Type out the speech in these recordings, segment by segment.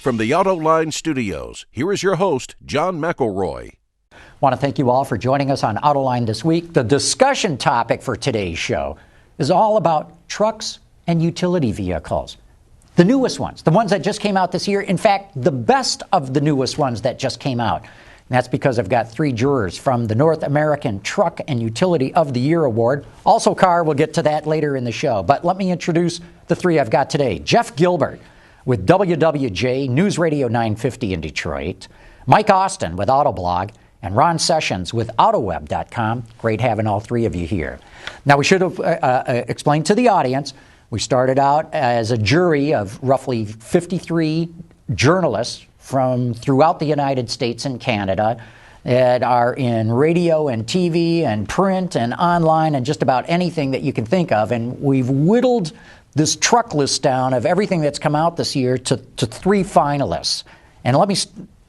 From the Autoline Studios, here is your host, John McElroy. I want to thank you all for joining us on Autoline this week. The discussion topic for today's show is all about trucks and utility vehicles. The newest ones, the ones that just came out this year. In fact, the best of the newest ones that just came out. And that's because I've got three jurors from the North American Truck and Utility of the Year Award. Also car, we'll get to that later in the show. But let me introduce the three I've got today. Jeff Gilbert with WWJ News Radio 950 in Detroit. Mike Austin with Autoblog. And Ron Sessions with AutoWeb.com. Great having all three of you here. Now, we should have explained to the audience, we started out as a jury of roughly 53 journalists from throughout the United States and Canada that are in radio and TV and print and online and just about anything that you can think of. And we've whittled this truck list down of everything that's come out this year to three finalists. And let me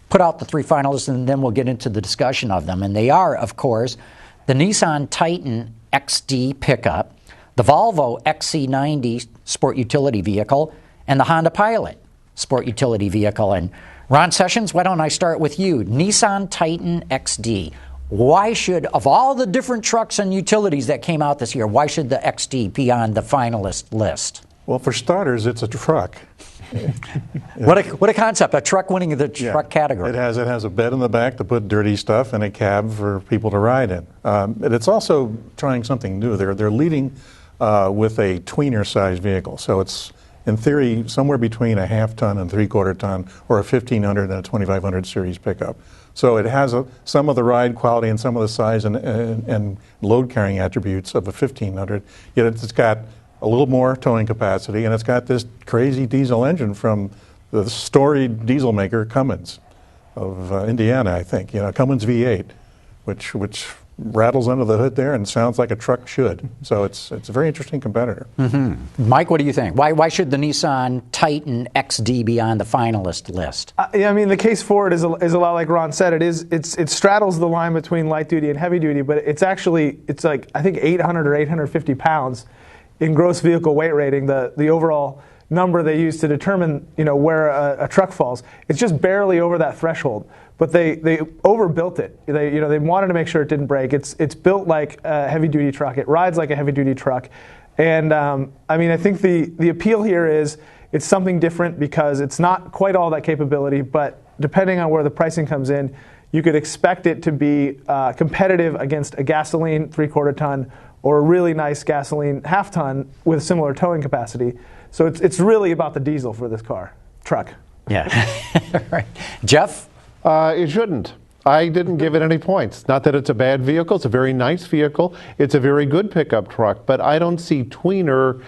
put out the three finalists, and then we'll get into the discussion of them. And they are, of course, the Nissan Titan XD pickup, the Volvo XC90 sport utility vehicle, and the Honda Pilot sport utility vehicle. And Ron Sessions, why don't I start with you? Nissan Titan XD. Why should, of all the different trucks and utilities that came out this year, why should the XD be on the finalist list? Well, for starters, it's a truck. What a concept, a truck winning the truck category. It has a bed in the back to put dirty stuff and a cab for people to ride in. And it's also trying something new. They're leading with a tweener-sized vehicle. So it's, in theory, somewhere between a half-ton and three-quarter-ton, or a 1,500 and a 2,500 series pickup. So it has some of the ride quality and some of the size and load-carrying attributes of a 1,500, yet it's got a little more towing capacity, and it's got this crazy diesel engine from the storied diesel maker Cummins of Indiana, I think. Cummins V8, which rattles under the hood there and sounds like a truck should. So it's a very interesting competitor. Mm-hmm. Mike, what do you think? Why should the Nissan Titan XD be on the finalist list? The case for it is a lot like Ron said. It straddles the line between light duty and heavy duty, but it's like, I think 800 or 850 pounds in gross vehicle weight rating, the overall number they use to determine where a truck falls. It's just barely over that threshold, but they overbuilt it. They wanted to make sure it didn't break. It's built like a heavy duty truck. It rides like a heavy duty truck, and I think the appeal here is it's something different because it's not quite all that capability, but depending on where the pricing comes in, you could expect it to be competitive against a gasoline 3/4 ton or a really nice gasoline half-ton with similar towing capacity. So it's really about the diesel for this truck. Yeah. Right. Jeff? It shouldn't. I didn't give it any points. Not that it's a bad vehicle. It's a very nice vehicle. It's a very good pickup truck, but I don't see tweener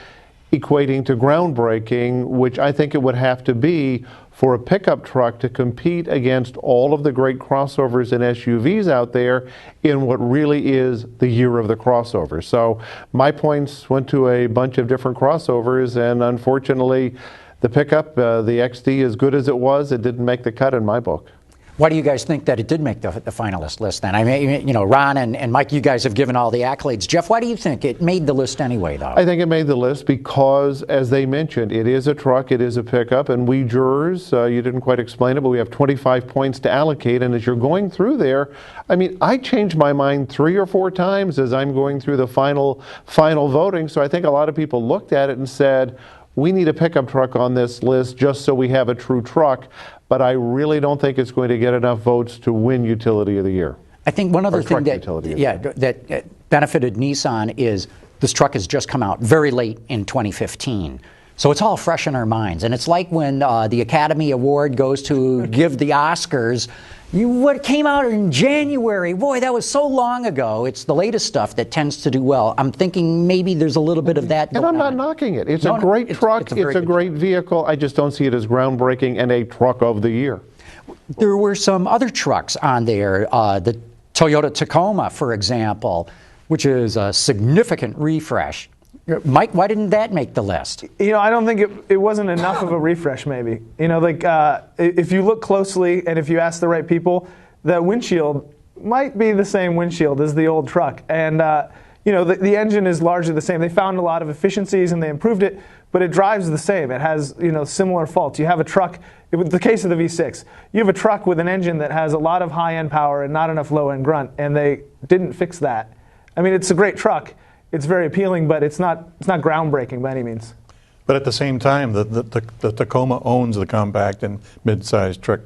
equating to groundbreaking, which I think it would have to be for a pickup truck to compete against all of the great crossovers and SUVs out there in what really is the year of the crossover. So my points went to a bunch of different crossovers, and unfortunately the pickup, the XD, as good as it was, it didn't make the cut in my book. Why do you guys think that it did make the finalist list then? Ron and Mike, you guys have given all the accolades. Jeff, why do you think it made the list anyway, though? I think it made the list because, as they mentioned, it is a truck, it is a pickup, and we jurors, you didn't quite explain it, but we have 25 points to allocate, and as you're going through there, I changed my mind 3 or 4 times as I'm going through the final voting, so I think a lot of people looked at it and said, we need a pickup truck on this list just so we have a true truck, but I really don't think it's going to get enough votes to win Utility of the Year. I think one other thing that benefited Nissan is this truck has just come out very late in 2015. So it's all fresh in our minds. And it's like when the Academy Award goes to give the Oscars, what came out in January, boy, that was so long ago. It's the latest stuff that tends to do well. I'm thinking maybe there's a little bit of that going on. And I'm not knocking it. It's a great truck. It's a great vehicle. I just don't see it as groundbreaking and a truck of the year. There were some other trucks on there. The Toyota Tacoma, for example, which is a significant refresh. Mike, why didn't that make the list? I don't think it wasn't enough of a refresh, maybe. If you look closely and if you ask the right people, the windshield might be the same windshield as the old truck. And, the engine is largely the same. They found a lot of efficiencies and they improved it, but it drives the same. It has similar faults. You have a truck, in the case of the V6, you have a truck with an engine that has a lot of high-end power and not enough low-end grunt, and they didn't fix that. I mean, it's a great truck. It's very appealing, but it's not groundbreaking by any means. But at the same time, the Tacoma owns the compact and mid-sized truck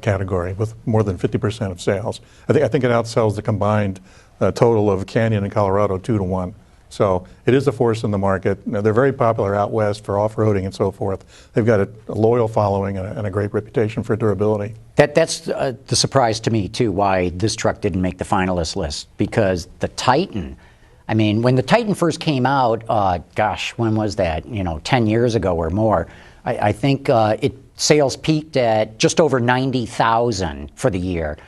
category with more than 50% of sales. I think it outsells the combined total of Canyon and Colorado 2-1. So it is a force in the market. They're very popular out west for off-roading and so forth. They've got a loyal following and a great reputation for durability. That's the surprise to me, too, why this truck didn't make the finalist list. Because the Titan, I mean, when the Titan first came out, gosh, when was that? 10 years ago or more. I think sales peaked at just over 90,000 for the year.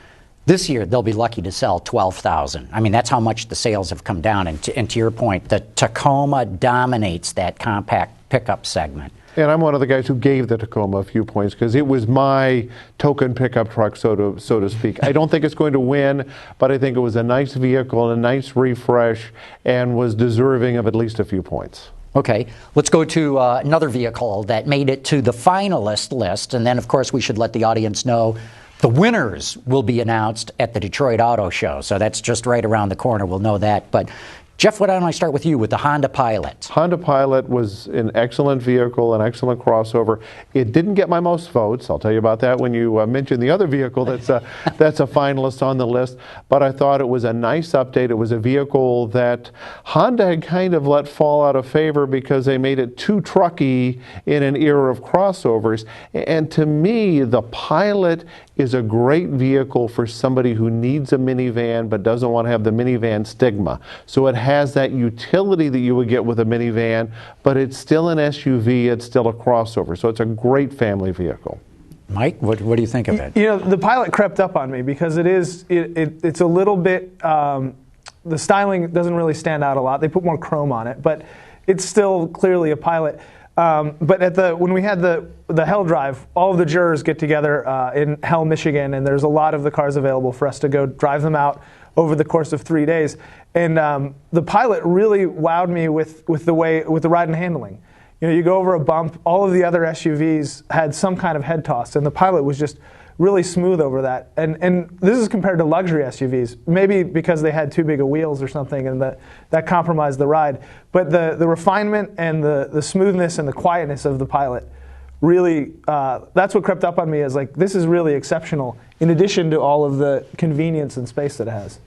This year, they'll be lucky to sell 12,000. I mean, that's how much the sales have come down. And to your point, the Tacoma dominates that compact pickup segment. And I'm one of the guys who gave the Tacoma a few points because it was my token pickup truck, so to speak. I don't think it's going to win, but I think it was a nice vehicle, a nice refresh, and was deserving of at least a few points. Okay, let's go to another vehicle that made it to the finalist list. And then, of course, we should let the audience know the winners will be announced at the Detroit Auto Show. So that's just right around the corner. We'll know that. But Jeff, why don't I start with you with the Honda Pilot? Honda Pilot was an excellent vehicle, an excellent crossover. It didn't get my most votes. I'll tell you about that when you mention the other vehicle that's a finalist on the list. But I thought it was a nice update. It was a vehicle that Honda had kind of let fall out of favor because they made it too trucky in an era of crossovers. And to me, the Pilot is a great vehicle for somebody who needs a minivan but doesn't want to have the minivan stigma. So it has that utility that you would get with a minivan, but it's still an SUV, it's still a crossover. So it's a great family vehicle. Mike, what do you think of it? The Pilot crept up on me because it's a little bit, the styling doesn't really stand out a lot. They put more chrome on it, but it's still clearly a Pilot. But when we had the Hell Drive, all of the jurors get together in Hell, Michigan, and there's a lot of the cars available for us to go drive them out over the course of 3 days. And the Pilot really wowed me with the ride and handling. You go over a bump, all of the other SUVs had some kind of head toss, and the Pilot was just really smooth over that. And this is compared to luxury SUVs, maybe because they had too big of wheels or something, and that compromised the ride. But the refinement and the smoothness and the quietness of the Pilot, really, that's what crept up on me as like, this is really exceptional, in addition to all of the convenience and space that it has.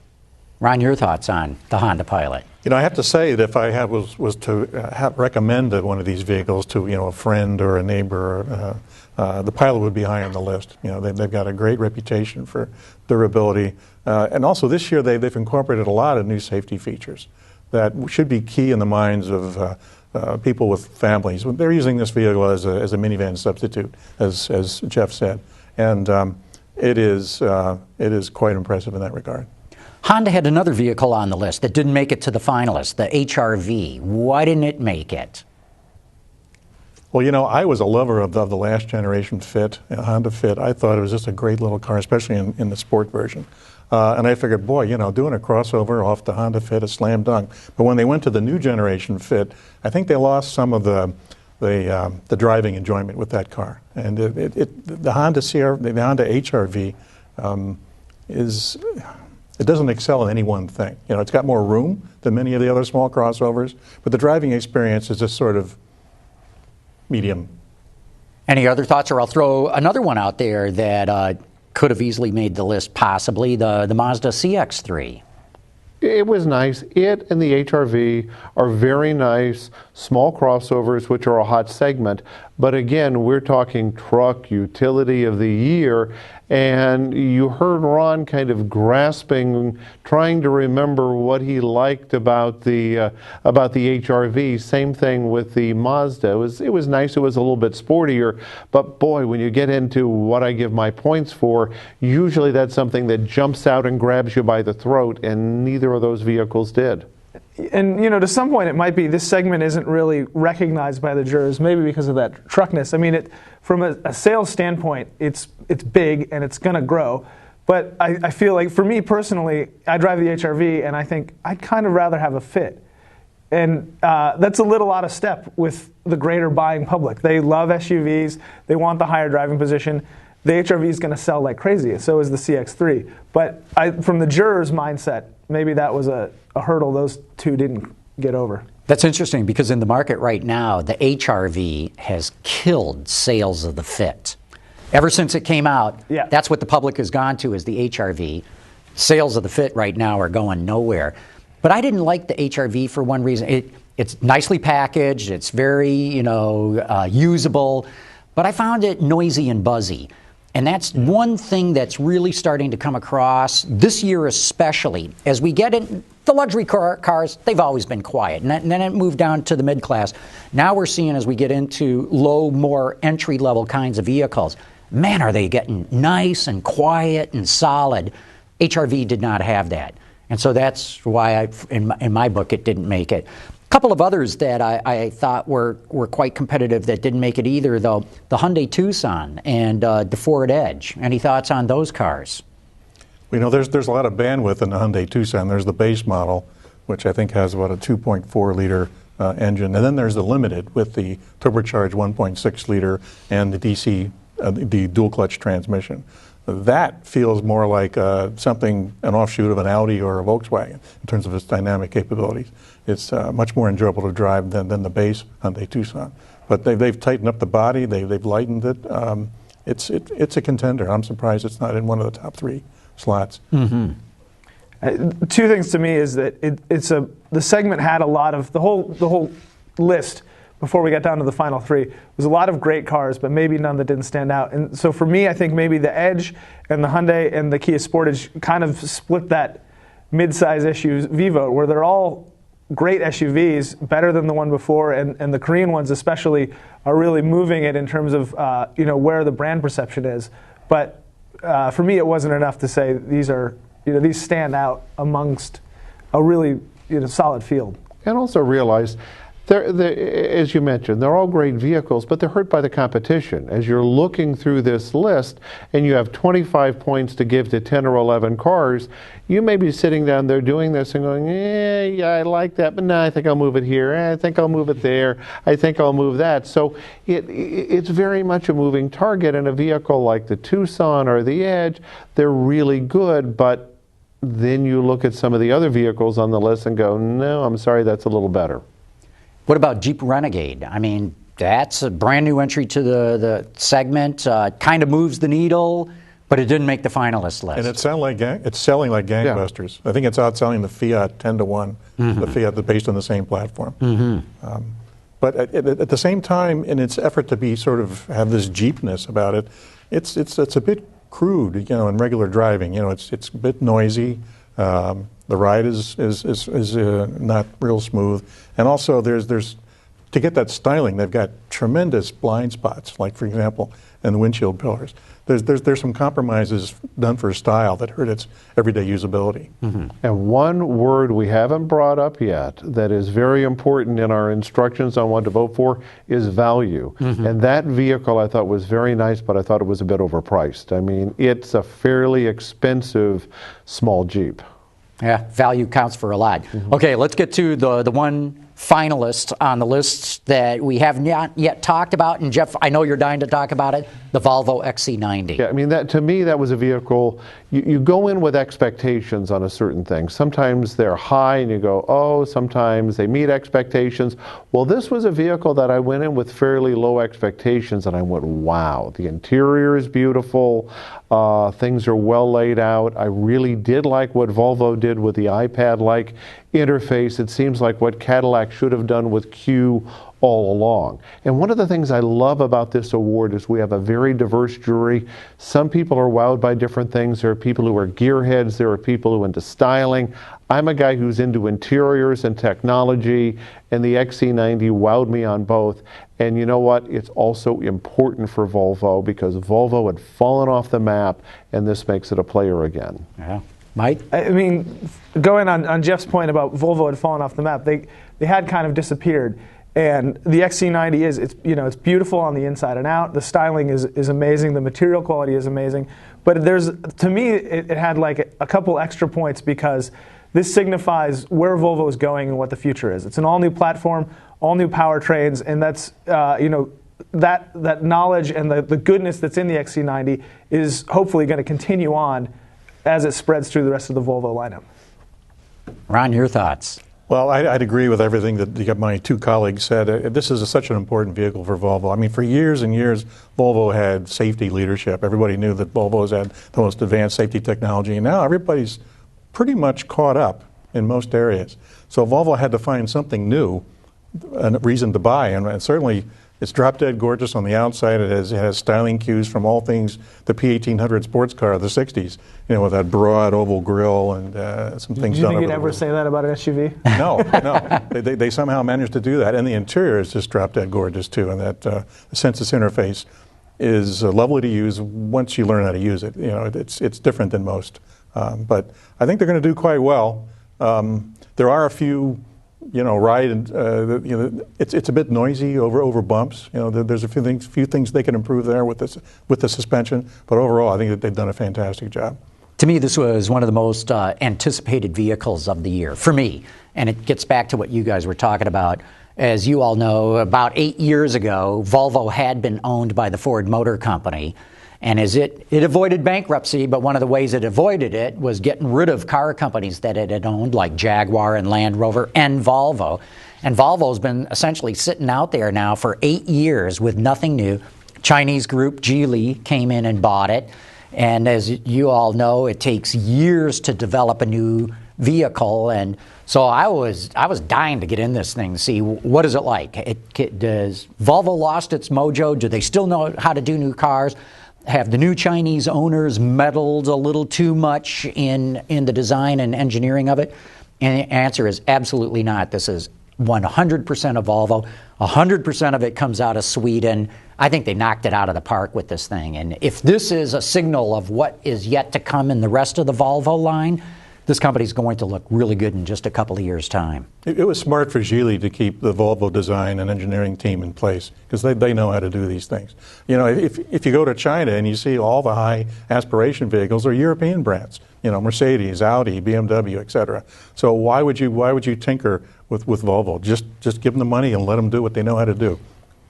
Ron, your thoughts on the Honda Pilot? I have to say that if I was to recommend one of these vehicles to a friend or a neighbor, the Pilot would be high on the list. They've got a great reputation for durability, and also this year they've incorporated a lot of new safety features that should be key in the minds of people with families. They're using this vehicle as a minivan substitute, as Jeff said, and it is quite impressive in that regard. Honda had another vehicle on the list that didn't make it to the finalists, the HR-V. Why didn't it make it? Well, I was a lover of the last generation Fit, Honda Fit. I thought it was just a great little car, especially in the sport version. And I figured, boy, doing a crossover off the Honda Fit, a slam dunk. But when they went to the new generation Fit, I think they lost some of the driving enjoyment with that car. And the Honda HR-V it doesn't excel in any one thing. It's got more room than many of the other small crossovers, but the driving experience is just sort of medium. Any other thoughts? Or I'll throw another one out there that could have easily made the list, possibly, the Mazda CX-3. It was nice. It and the HR-V are very nice, small crossovers, which are a hot segment. But again, we're talking truck utility of the year. And you heard Ron kind of grasping, trying to remember what he liked about the HR-V. Same thing with the Mazda. It was nice. It was a little bit sportier. But boy, when you get into what I give my points for, usually that's something that jumps out and grabs you by the throat, and neither of those vehicles did. And to some point it might be this segment isn't really recognized by the jurors, maybe because of that truckness. I mean, from a sales standpoint, it's big and it's going to grow. But I feel like, for me personally, I drive the HR-V and I think I'd kind of rather have a Fit. And that's a little out of step with the greater buying public. They love SUVs. They want the higher driving position. The HR-V is going to sell like crazy. So is the CX-3. But from the jurors' mindset, maybe that was a hurdle those two didn't get over. That's interesting because in the market right now, the HR-V has killed sales of the Fit. Ever since it came out, that's what the public has gone to is the HR-V. Sales of the Fit right now are going nowhere. But I didn't like the HR-V for one reason. It's nicely packaged. It's very, usable. But I found it noisy and buzzy. And that's one thing that's really starting to come across this year especially. As we get in the luxury cars, they've always been quiet. And then it moved down to the mid-class. Now we're seeing as we get into low, more entry-level kinds of vehicles, man, are they getting nice and quiet and solid. HR-V did not have that. And so that's why, in my book, it didn't make it. A couple of others that I thought were quite competitive that didn't make it either, though, the Hyundai Tucson and the Ford Edge. Any thoughts on those cars? There's a lot of bandwidth in the Hyundai Tucson. There's the base model, which I think has about a 2.4-liter engine. And then there's the Limited with the turbocharged 1.6-liter and the DC, the dual-clutch transmission. That feels more like an offshoot of an Audi or a Volkswagen in terms of its dynamic capabilities. It's much more enjoyable to drive than the base Hyundai Tucson. But they've tightened up the body. They've lightened it. It's a contender. I'm surprised it's not in one of the top 3 slots. Mm-hmm. Two things to me is that the segment had a lot of the whole list. Before we got down to the final 3, was a lot of great cars, but maybe none that didn't stand out. And so for me, I think maybe the Edge and the Hyundai and the Kia Sportage kind of split that mid-size SUV vote, where they're all great SUVs, better than the one before, and the Korean ones especially are really moving it in terms of where the brand perception is. But for me, it wasn't enough to say these stand out amongst a really solid field. And also realize, as you mentioned, they're all great vehicles, but they're hurt by the competition. As you're looking through this list and you have 25 points to give to 10 or 11 cars, you may be sitting down there doing this and going, yeah, I like that, but no, I think I'll move it here. I think I'll move it there. I think I'll move that. So it's very much a moving target. In a vehicle like the Tucson or the Edge, they're really good, but then you look at some of the other vehicles on the list and go, no, I'm sorry, that's a little better. What about Jeep Renegade? I mean, that's a brand new entry to the segment. Kind of moves the needle, but it didn't make the finalist list. And it's selling like gangbusters. Yeah. I think it's outselling the Fiat 10-1, the Fiat that's based on the same platform. But at the same time, in its effort to be have this Jeepness about it, it's a bit crude, in regular driving. It's a bit noisy. The ride is not real smooth, and also there's to get that styling, they've got tremendous blind spots, like for example, in the windshield pillars. There's some compromises done for style that hurt its everyday usability. And one word we haven't brought up yet that is very important in our instructions on what to vote for is value. And that vehicle I thought was very nice, but I thought it was a bit overpriced. I mean, it's a fairly expensive small Jeep. Yeah, value counts for a lot. Okay, let's get to the one finalist on the list that we have not yet talked about. And Jeff, I know you're dying to talk about it, the Volvo XC90. Yeah, I mean, to me, that was a vehicle, you go in with expectations on a certain thing. Sometimes they're high and you go, oh, sometimes they meet expectations. Well, this was a vehicle that I went in with fairly low expectations and I went, wow, the interior is beautiful. Things are well laid out. I really did like what Volvo did with the iPad-like interface. It seems like what Cadillac should have done with Q all along. And one of the things I love about this award is we have a very diverse jury. Some people are wowed by different things. There are people who are gearheads. There are people who are into styling. I'm a guy who's into interiors and technology, and the XC90 wowed me on both. And you know what? It's also important for Volvo because Volvo had fallen off the map, and this makes it a player again. Yeah. Mike? I mean, going on Jeff's point about Volvo had fallen off the map, they had kind of disappeared. And the XC90 it's beautiful on the inside and out. The styling is amazing. The material quality is amazing. But to me, it had like a couple extra points because this signifies where Volvo is going and what the future is. It's an all-new platform, all new powertrains, and that's that knowledge and the goodness that's in the XC90 is hopefully going to continue on as it spreads through the rest of the Volvo lineup. Ron, your thoughts? Well, I'd agree with everything that my two colleagues said. This is such an important vehicle for Volvo. I mean, for years and years, Volvo had safety leadership. Everybody knew that Volvo's had the most advanced safety technology, and now everybody's pretty much caught up in most areas. So Volvo had to find something new, a reason to buy, and certainly it's drop-dead gorgeous on the outside. It has styling cues from all things the P1800 sports car of the 60s, with that broad oval grille and some things done. Do you think over you'd the ever wheel. say that about an SUV? No. They somehow managed to do that. And the interior is just drop-dead gorgeous, too. And that Sensus interface is lovely to use once you learn how to use it. It's different than most. But I think they're going to do quite well. There are a few it's a bit noisy over bumps. There's a few things they can improve there with the suspension. But overall, I think that they've done a fantastic job. To me, this was one of the most anticipated vehicles of the year, for me. And it gets back to what you guys were talking about. As you all know, about 8 years ago, Volvo had been owned by the Ford Motor Company. And as it avoided bankruptcy, but one of the ways it avoided it was getting rid of car companies that it had owned, like Jaguar and Land Rover and Volvo. And Volvo's been essentially sitting out there now for 8 years with nothing new. Chinese group Geely came in and bought it. And as you all know, it takes years to develop a new vehicle. And so I was dying to get in this thing to see what is it like. Does Volvo lost its mojo? Do they still know how to do new cars? Have the new Chinese owners meddled a little too much in the design and engineering of it? And the answer is absolutely not. This is 100% of Volvo. 100% of it comes out of Sweden. I think they knocked it out of the park with this thing. And if this is a signal of what is yet to come in the rest of the Volvo line, this company's going to look really good in just a couple of years' time. It was smart for Geely to keep the Volvo design and engineering team in place because they know how to do these things. If you go to China and you see all the high aspiration vehicles are European brands, Mercedes, Audi, BMW, etc. So why would you tinker with Volvo? Just give them the money and let them do what they know how to do.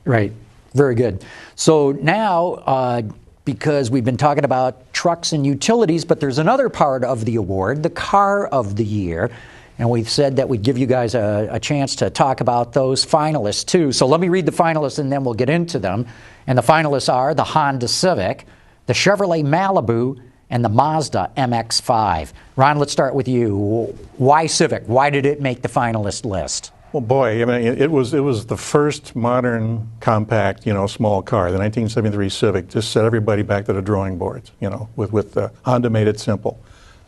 Right. Very good. So now, because we've been talking about trucks and utilities, but there's another part of the award, the Car of the Year. And we've said that we'd give you guys a chance to talk about those finalists, too. So let me read the finalists, and then we'll get into them. And the finalists are the Honda Civic, the Chevrolet Malibu, and the Mazda MX-5. Ron, let's start with you. Why Civic? Why did it make the finalist list? Well, boy, I mean, it was the first modern compact, small car. The 1973 Civic just set everybody back to the drawing boards. With Honda made it simple,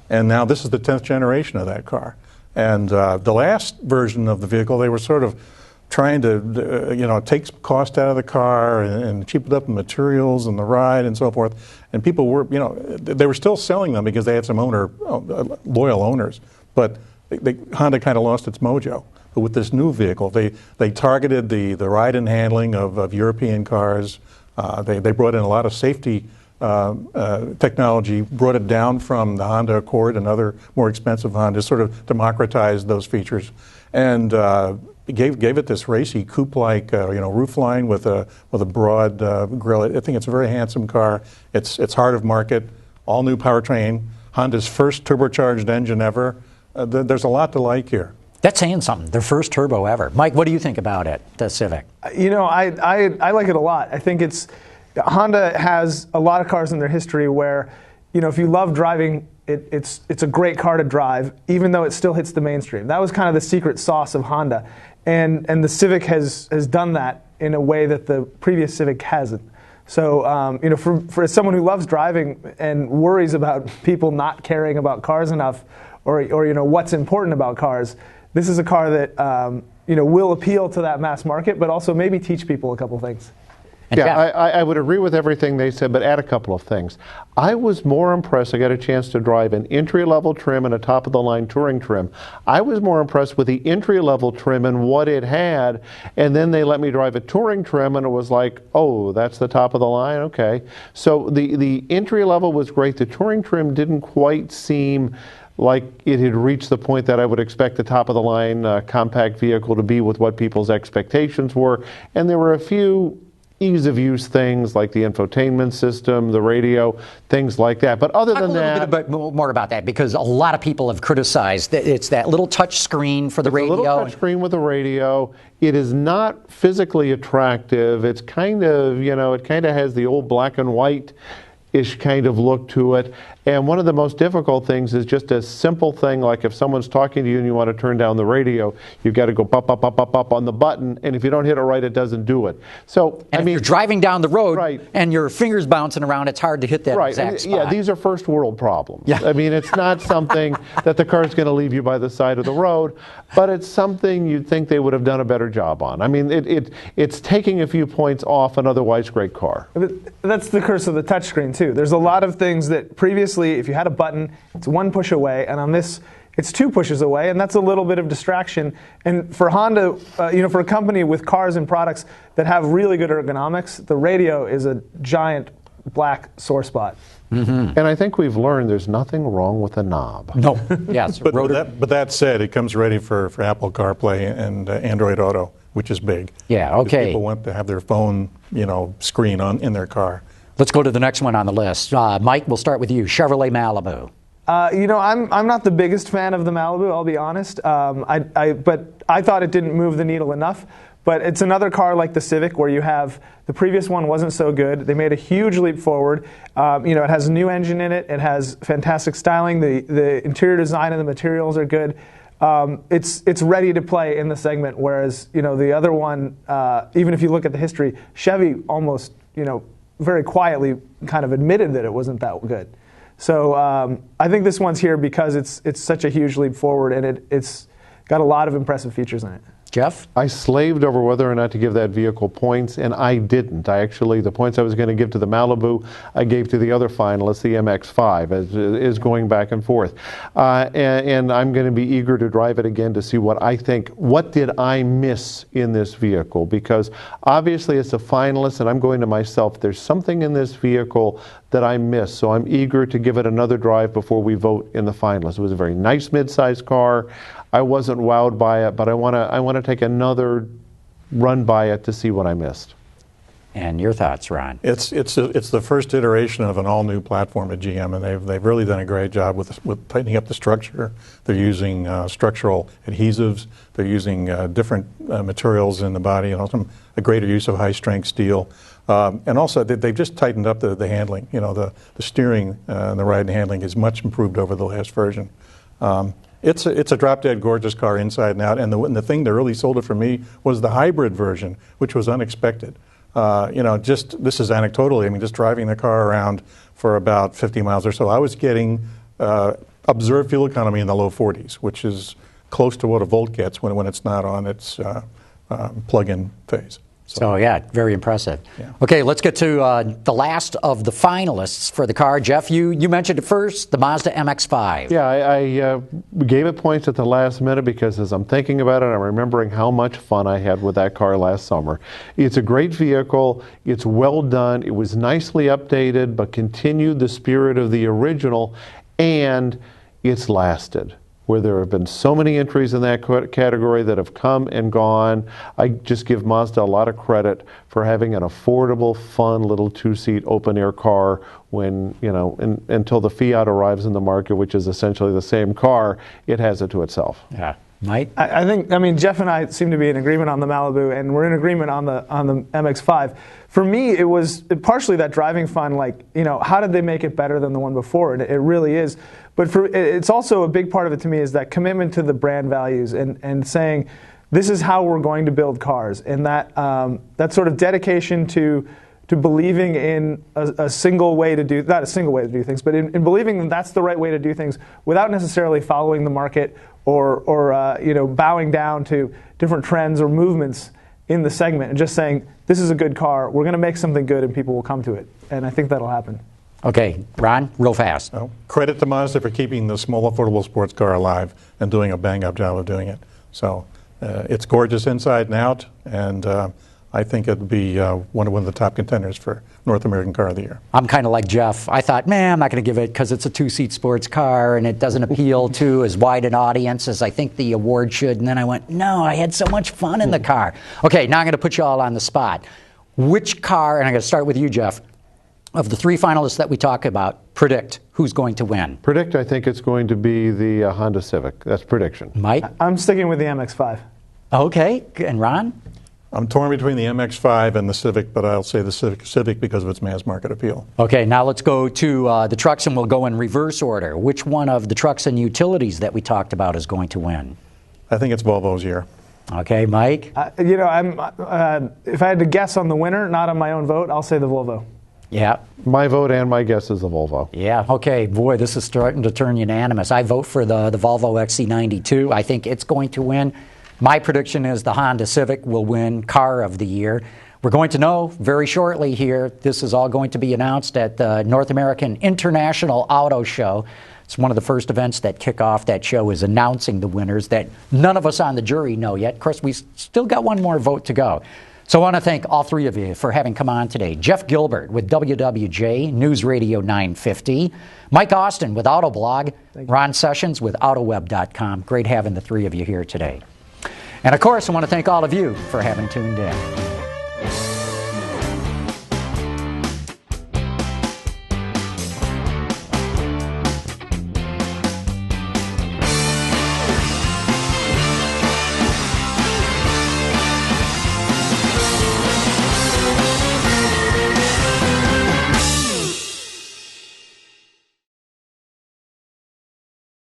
and now this is the 10th generation of that car. And the last version of the vehicle, they were sort of trying to, take cost out of the car and cheapen up the materials and the ride and so forth. And people were, they were still selling them because they had some loyal owners, but Honda kind of lost its mojo. But with this new vehicle, they targeted the ride and handling of European cars. They brought in a lot of safety technology, brought it down from the Honda Accord and other more expensive Hondas, sort of democratized those features, and gave it this racy coupe-like roofline with a broad grille. I think it's a very handsome car. It's heart of market, all new powertrain, Honda's first turbocharged engine ever. There's a lot to like here. That's saying something. Their first turbo ever. Mike, what do you think about it, the Civic? I like it a lot. I think Honda has a lot of cars in their history where, if you love driving, it's a great car to drive, even though it still hits the mainstream. That was kind of the secret sauce of Honda, and the Civic has done that in a way that the previous Civic hasn't. So, for someone who loves driving and worries about people not caring about cars enough, or what's important about cars, this is a car that will appeal to that mass market, but also maybe teach people a couple things. Yeah, I would agree with everything they said, but add a couple of things. I was more impressed. I got a chance to drive an entry-level trim and a top-of-the-line touring trim. I was more impressed with the entry-level trim and what it had, and then they let me drive a touring trim, and it was like, oh, that's the top of the line? Okay. So the entry-level was great. The touring trim didn't quite seem like it had reached the point that I would expect the top-of-the-line compact vehicle to be with what people's expectations were. And there were a few ease-of-use things like the infotainment system, the radio, things like that. But other than that... Talk a little bit more about that, because a lot of people have criticized that it's that little touch screen for the radio. A little touch screen with a radio. It is not physically attractive. It's kind of, it kind of has the old black and white-ish kind of look to it. And one of the most difficult things is just a simple thing like if someone's talking to you and you want to turn down the radio, you've got to go pop, pop, pop, pop, pop on the button, and if you don't hit it right, it doesn't do it. So, and if you're driving down the road right. and your fingers bouncing around, it's hard to hit that exact spot. Yeah, these are first world problems. Yeah. I mean, it's not something that the car's going to leave you by the side of the road, but it's something you'd think they would have done a better job on. I mean, it's taking a few points off an otherwise great car. That's the curse of the touchscreen, too. There's a lot of things that previously, if you had a button, it's one push away, and on this, it's two pushes away, and that's a little bit of distraction. And for Honda, for a company with cars and products that have really good ergonomics, the radio is a giant black sore spot. Mm-hmm. And I think we've learned there's nothing wrong with a knob. No. Yes. But that said, it comes ready for Apple CarPlay and Android Auto, which is big. Yeah, okay. People want to have their phone, screen in their car. Let's go to the next one on the list. Mike, we'll start with you. Chevrolet Malibu. I'm not the biggest fan of the Malibu, I'll be honest. But I thought it didn't move the needle enough. But it's another car like the Civic where you have the previous one wasn't so good. They made a huge leap forward. It has a new engine in it. It has fantastic styling. The interior design and the materials are good. It's ready to play in the segment. Whereas the other one, even if you look at the history, Chevy almost very quietly kind of admitted that it wasn't that good. So I think this one's here because it's such a huge leap forward, and it's got a lot of impressive features in it. Jeff? I slaved over whether or not to give that vehicle points, and I didn't. The points I was going to give to the Malibu, I gave to the other finalist, the MX-5, is going back and forth. And I'm going to be eager to drive it again to see what did I miss in this vehicle? Because obviously it's a finalist, and I'm going to myself, there's something in this vehicle that I missed, so I'm eager to give it another drive before we vote in the finalists. It was a very nice mid-sized car. I wasn't wowed by it, but I want to take another run by it to see what I missed. And your thoughts, Ron? It's the first iteration of an all-new platform at GM, and they've really done a great job with tightening up the structure. They're using structural adhesives. They're using different materials in the body, and also a greater use of high-strength steel. And also, they've just tightened up the handling. The steering and the ride and handling is much improved over the last version. It's a drop-dead gorgeous car inside and out, and the thing that really sold it for me was the hybrid version, which was unexpected. This is anecdotally, just driving the car around for about 50 miles or so, I was getting observed fuel economy in the low 40s, which is close to what a Volt gets when it's not on its plug-in phase. So yeah, very impressive. Yeah. Okay, let's get to the last of the finalists for the car. Jeff, you mentioned it first, the Mazda MX-5. Yeah, I gave it points at the last minute because as I'm thinking about it, I'm remembering how much fun I had with that car last summer. It's a great vehicle. It's well done. It was nicely updated, but continued the spirit of the original, and it's lasted. Where there have been so many entries in that category that have come and gone. I just give Mazda a lot of credit for having an affordable, fun little two-seat open-air car when, until the Fiat arrives in the market, which is essentially the same car, it has it to itself. Yeah. Mike? I think, Jeff and I seem to be in agreement on the Malibu, and we're in agreement on the MX-5. For me, it was partially that driving fun, how did they make it better than the one before? And it really is. But it's also a big part of it to me is that commitment to the brand values and saying, this is how we're going to build cars. And that sort of dedication to believing in a single way to do, not a single way to do things, but in believing that that's the right way to do things without necessarily following the market or bowing down to different trends or movements in the segment and just saying, this is a good car, we're going to make something good and people will come to it. And I think that'll happen. Okay, Ron, real fast. Well, credit to Mazda for keeping the small, affordable sports car alive and doing a bang-up job of doing it. So it's gorgeous inside and out, and I think it'd be one of the top contenders for North American Car of the Year. I'm kind of like Jeff. I thought, man, I'm not going to give it because it's a two-seat sports car and it doesn't appeal to as wide an audience as I think the award should. And then I went, no, I had so much fun in the car. Okay, now I'm going to put you all on the spot. Which car, and I'm going to start with you, Jeff, of the three finalists that we talk about, predict who's going to win? Predict, I think it's going to be the Honda Civic. That's prediction. Mike? I'm sticking with the MX-5. Okay, and Ron? I'm torn between the MX-5 and the Civic, but I'll say the Civic because of its mass market appeal. Okay, now let's go to the trucks, and we'll go in reverse order. Which one of the trucks and utilities that we talked about is going to win? I think it's Volvo's year. Okay, Mike? If I had to guess on the winner, not on my own vote, I'll say the Volvo. Yeah. My vote and my guess is the Volvo. Yeah, okay, boy, this is starting to turn unanimous. I vote for the Volvo XC90 too. I think it's going to win. My prediction is the Honda Civic will win Car of the Year. We're going to know very shortly here. This is all going to be announced at the North American International Auto Show. It's one of the first events that kick off that show is announcing the winners that none of us on the jury know yet. Of course, we still got one more vote to go. So I want to thank all three of you for having come on today. Jeff Gilbert with WWJ News Radio 950. Mike Austin with Autoblog. Ron Sessions with AutoWeb.com. Great having the three of you here today. And of course, I want to thank all of you for having tuned in.